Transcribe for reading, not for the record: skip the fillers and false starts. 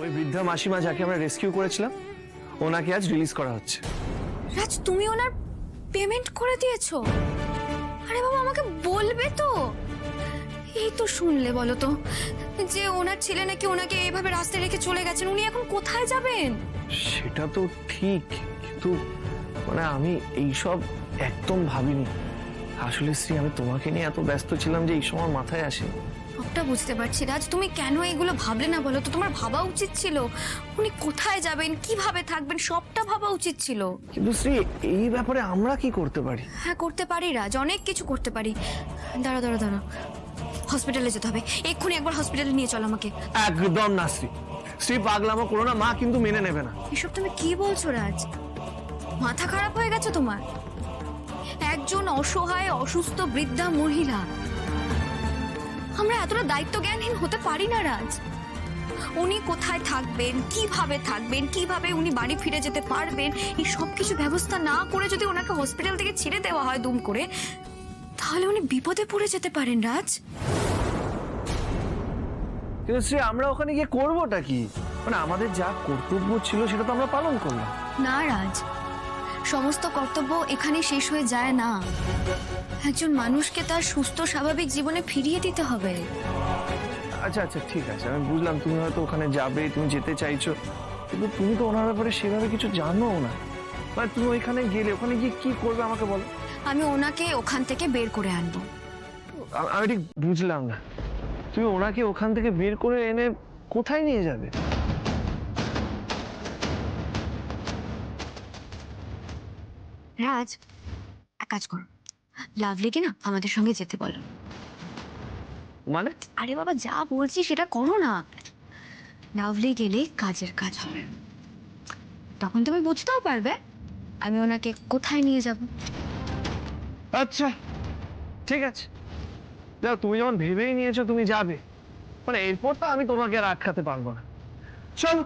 ওই বৃদ্ধা মাসিমা যাকে আমরা রেস্কিউ করেছিলাম ওনাকে আজ রিলিজ করা হচ্ছে। রাজ, তুমি ওনার পেমেন্ট করে দিয়েছো? আরে বাবা, আমাকে বলবে তো। এই তো শুনলে, বলো তো যে ওনার ছেলে নাকি ওনাকে এইভাবে রাস্তায় রেখে চলে গেছেন। উনি এখন কোথায় যাবেন? সেটা তো ঠিক, কিন্তু মানে আমি এইসব একদম ভাবিনি। আসলে শ্রী, আমি তোমাকে নিয়ে এত ব্যস্ত ছিলাম যে এই সময় মাথায় আসে। সবটা বুঝতে পারছি রাজ, তুমি কেন এগুলো ভাবলে না বলো তো? তোমার ভাবা উচিত ছিল উনি কোথায় যাবেন, কিভাবে থাকবেন, সবটা ভাবা উচিত ছিল। কিন্তু শ্রী, এই ব্যাপারে আমরা কি করতে পারি? হ্যাঁ, করতে পারি রাজ, অনেক কিছু করতে পারি। দাঁড়া দাঁড়া দাঁড়া, হসপিটালে যেতে হবে এক্ষুনি। একবার হসপিটালে নিয়ে চল আমাকে। একদম না শ্রী, শ্রী পাগলামো করো না, মা কিন্তু মেনে নেবে না। এসব তুমি কি বলছো রাজ? মাথা খারাপ হয়ে গেছে তোমার? একজন অসহায় অসুস্থ বৃদ্ধা মহিলা, আমরা এতটা দায়িত্ব জ্ঞানহীন হতে পারি না রাজ। উনি কোথায় থাকবেন, কিভাবে থাকবেন, কিভাবে উনি বাড়ি ফিরে যেতে পারবেন, এই সব কিছু ব্যবস্থা না করে যদি ওনাকে হসপিটাল থেকে ছেড়ে দেওয়া হয় দুম করে, তাহলে উনি বিপদে পড়ে যেতে পারেন রাজ। কিন্তু শ্রী, আমরা ওখানে গিয়ে করবোটা কি? মানে আমাদের যা কর্তব্য ছিল সেটা তো আমরা পালন করলাম। না রাজ, সমস্ত কর্তব্য এখানে শেষ হয়ে যায় না। একজন মানুষকে তার সুস্থ স্বাভাবিক জীবনে ফিরিয়ে দিতে হবে। আচ্ছা আচ্ছা, ঠিক আছে, আমি বুঝলাম তুমি হয়তো ওখানে যাবে, তুমি যেতে চাইছো, কিন্তু তুমি তো ওনার ব্যাপারে সেভাবে কিছু জানো না। মানে তুমি ওইখানে গেলে ওখানে গিয়ে কি করবে আমাকে বলো। আমি ওনাকে ওখান থেকে বের করে আনবো। আমি ঠিক বুঝলাম না, তুমি ওনাকে ওখান থেকে বের করে এনে কোথায় নিয়ে যাবে? রাজ, এক কাজ করো, লাভলিকে না আমাদের সঙ্গে যেতে বলো। মানে? আরে বাবা, যা বলছি সেটা করো না। লাভলি গেলে কাজের কাজ হবে, তখন তুমি বুঝতেও পারবে আমি ওনাকে কোথায় নিয়ে যাব। আচ্ছা ঠিক আছে, যাও, তুমি যখন ভেবেই নিয়েছো তুমি যাবে, মানে এরপর তো আমি তোমাকে আর আটকাতে পারবো না। চলো।